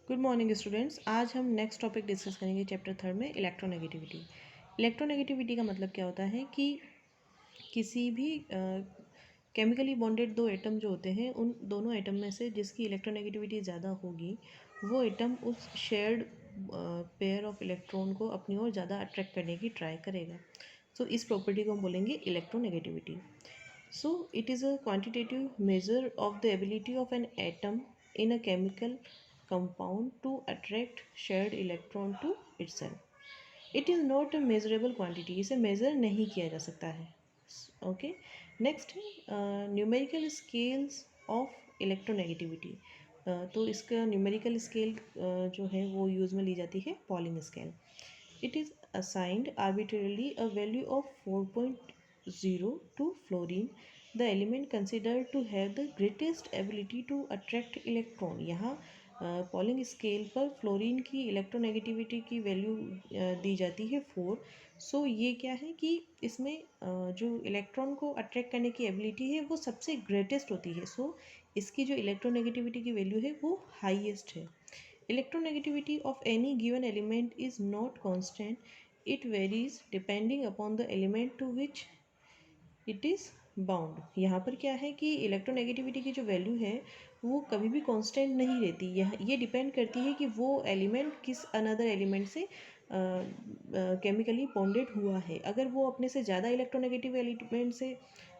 Good morning students. आज हम next topic discuss करेंगे चैप्टर थर्ड में इलेक्ट्रोनेगेटिविटी। इलेक्ट्रोनेगेटिविटी का मतलब क्या होता है कि किसी भी केमिकली बॉन्डेड दो एटम जो होते हैं उन दोनों एटम में से जिसकी इलेक्ट्रोनेगेटिविटी ज़्यादा होगी वो एटम उस शेयर्ड पेयर ऑफ इलेक्ट्रॉन को अपनी ओर ज़्यादा अट्रैक्ट करने की ट्राई करेगा। सो इस प्रॉपर्टी को हम बोलेंगे electronegativity. So it is a quantitative measure of the ability of an atom in a chemical compound to attract shared electron to itself. It is not a measurable quantity. इसे measure नहीं किया जा सकता है. Okay. Next numerical scales of electronegativity. तो इसका numerical scale जो है वो यूज़ में ली जाती है Pauling scale. It is assigned arbitrarily a value of 4.0 to fluorine, the element considered to have the greatest ability to attract electron. यहाँ polling scale पर फ्लोरीन की इलेक्ट्रोनेगेटिविटी की वैल्यू दी जाती है 4। सो ये क्या है कि इसमें जो इलेक्ट्रॉन को अट्रैक्ट करने की एबिलिटी है वो सबसे ग्रेटेस्ट होती है। सो इसकी जो इलेक्ट्रोनेगेटिविटी की वैल्यू है वो हाईएस्ट है। Electronegativity of any given element is not constant. It varies depending upon the element to which it is bound. यहाँ पर क्या है कि इलेक्ट्रोनेगेटिविटी की जो वैल्यू है वो कभी भी कांस्टेंट नहीं रहती। ये डिपेंड करती है कि वो एलिमेंट किस अनदर एलिमेंट से केमिकली बॉन्डेड हुआ है। अगर वो अपने से ज़्यादा इलेक्ट्रोनेगेटिव एलिमेंट से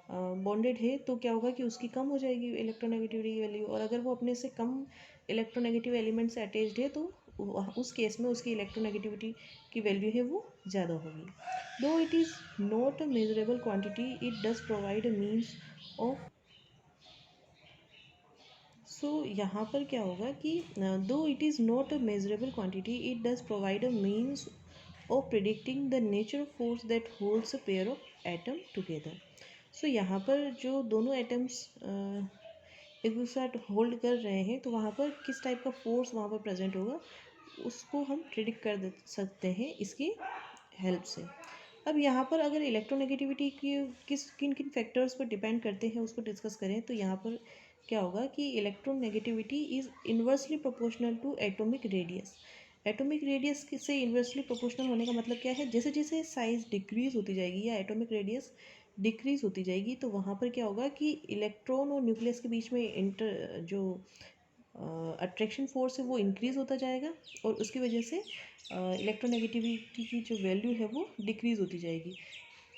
बॉन्डेड है तो क्या होगा कि उसकी कम हो जाएगी इलेक्ट्रोनेगेटिविटी की वैल्यू, और अगर वो अपने से कम इलेक्ट्रोनेगेटिव एलिमेंट से अटैच्ड है तो उस केस में उसकी इलेक्ट्रोनेगेटिविटी की वैल्यू है वो ज़्यादा होगी। Though it is not a measurable quantity, it does provide a means of. So यहाँ पर क्या होगा कि though it is not a measurable quantity, it does provide a means of predicting the nature of force that holds a pair of atom together. So यहाँ पर जो दोनों atoms एक दूसरे साथ होल्ड कर रहे हैं तो वहाँ पर किस टाइप का फोर्स वहाँ पर प्रेजेंट होगा उसको हम प्रिडिक्ट कर सकते हैं इसकी हेल्प से। अब यहाँ पर अगर इलेक्ट्रोनेगेटिविटी की किन किन फैक्टर्स पर डिपेंड करते हैं उसको डिस्कस करें तो यहाँ पर क्या होगा कि electronegativity is inversely proportional to atomic radius. Atomic radius से इन्वर्सली प्रोपोर्शनल होने का मतलब क्या है, जैसे जैसे साइज डिक्रीज होती जाएगी या एटॉमिक रेडियस डिक्रीज होती जाएगी तो वहाँ पर क्या होगा कि इलेक्ट्रॉन और न्यूक्लियस के बीच में जो अट्रैक्शन फोर्स है वो इंक्रीज़ होता जाएगा और उसकी वजह से इलेक्ट्रोनेगेटिविटी की जो वैल्यू है वो डिक्रीज़ होती जाएगी।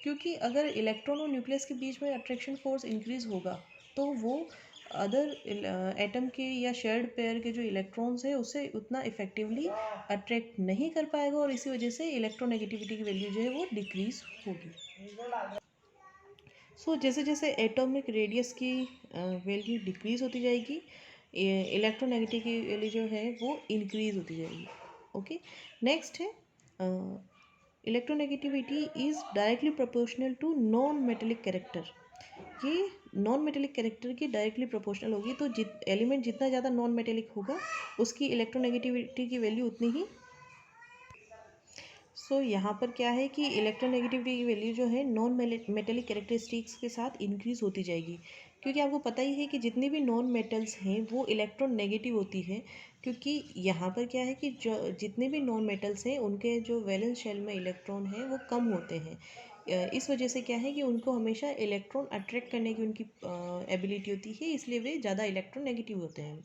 क्योंकि अगर इलेक्ट्रॉन और न्यूक्लियस के बीच में अट्रैक्शन फोर्स इंक्रीज़ होगा तो वो अदर एटम के या शेयर्ड पेयर के जो इलेक्ट्रॉन्स है उसे उतना इफेक्टिवली अट्रैक्ट नहीं कर पाएगा और इसी वजह से इलेक्ट्रोनेगेटिविटी की वैल्यू जो है वो डिक्रीज़ होगी। सो जैसे जैसे एटॉमिक रेडियस की वैल्यू डिक्रीज़ होती जाएगी इलेक्ट्रोनेगेटिव की वैल्यू जो है वो इंक्रीज़ होती जाएगी। ओके, नेक्स्ट है electronegativity is directly proportional to non metallic character. ये नॉन मेटेलिक कैरेक्टर की डायरेक्टली प्रोपोर्शनल होगी, तो एलिमेंट जितना ज़्यादा नॉन मेटेलिक होगा उसकी इलेक्ट्रोनेगेटिविटी की वैल्यू उतनी ही। सो यहाँ पर क्या है कि इलेक्ट्रोनेगेटिविटी की वैल्यू जो है नॉन मेटेलिक कैरेक्टरिस्टिक्स के साथ इंक्रीज़ होती जाएगी, क्योंकि आपको पता ही है कि जितनी भी नॉन मेटल्स हैं वो इलेक्ट्रॉन नेगेटिव होती है। क्योंकि यहाँ पर क्या है कि जो जितने भी नॉन मेटल्स हैं उनके जो वैलेंस शेल में इलेक्ट्रॉन हैं वो कम होते हैं। इस वजह से क्या है कि उनको हमेशा इलेक्ट्रॉन अट्रैक्ट करने की उनकी एबिलिटी होती है, इसलिए वे ज़्यादा इलेक्ट्रॉन नेगेटिव होते हैं।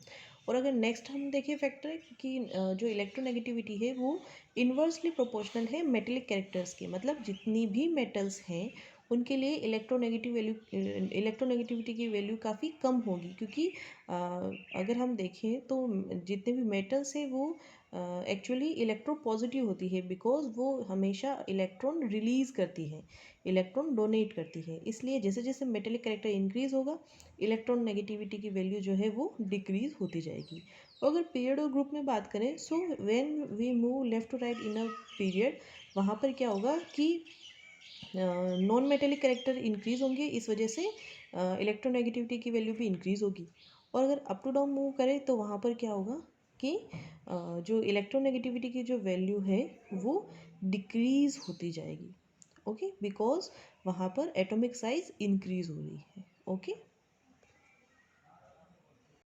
और अगर नेक्स्ट हम देखें फैक्टर कि जो इलेक्ट्रोनेगेटिविटी है वो इन्वर्सली प्रोपोर्शनल है मेटेलिक कैरेक्टर्स के, मतलब जितनी भी मेटल्स हैं उनके लिए इलेक्ट्रोनेगेटिविटी की वैल्यू काफ़ी कम होगी। क्योंकि अगर हम देखें तो जितने भी मेटल्स हैं वो एक्चुअली इलेक्ट्रो पॉजिटिव होती है, बिकॉज वो हमेशा इलेक्ट्रॉन रिलीज़ करती है, इलेक्ट्रॉन डोनेट करती है। इसलिए जैसे जैसे मेटेलिक कैरेक्टर इंक्रीज़ होगा इलेक्ट्रॉन नेगेटिविटी की वैल्यू जो है वो डिक्रीज़ होती जाएगी। अगर पीरियड और ग्रुप में बात करें, so when we move left to right in a period, वहाँ पर क्या होगा कि नॉन मेटेलिक कैरेक्टर इंक्रीज़ होंगे, इस वजह से इलेक्ट्रोनेगेटिविटी की वैल्यू भी इंक्रीज़ होगी। और अगर अप टू डाउन मूव करें तो वहाँ पर क्या होगा कि जो इलेक्ट्रोनेगेटिविटी की जो वैल्यू है वो डिक्रीज़ होती जाएगी। ओके, बिकॉज वहाँ पर एटॉमिक साइज इंक्रीज़ हो रही है। ओके।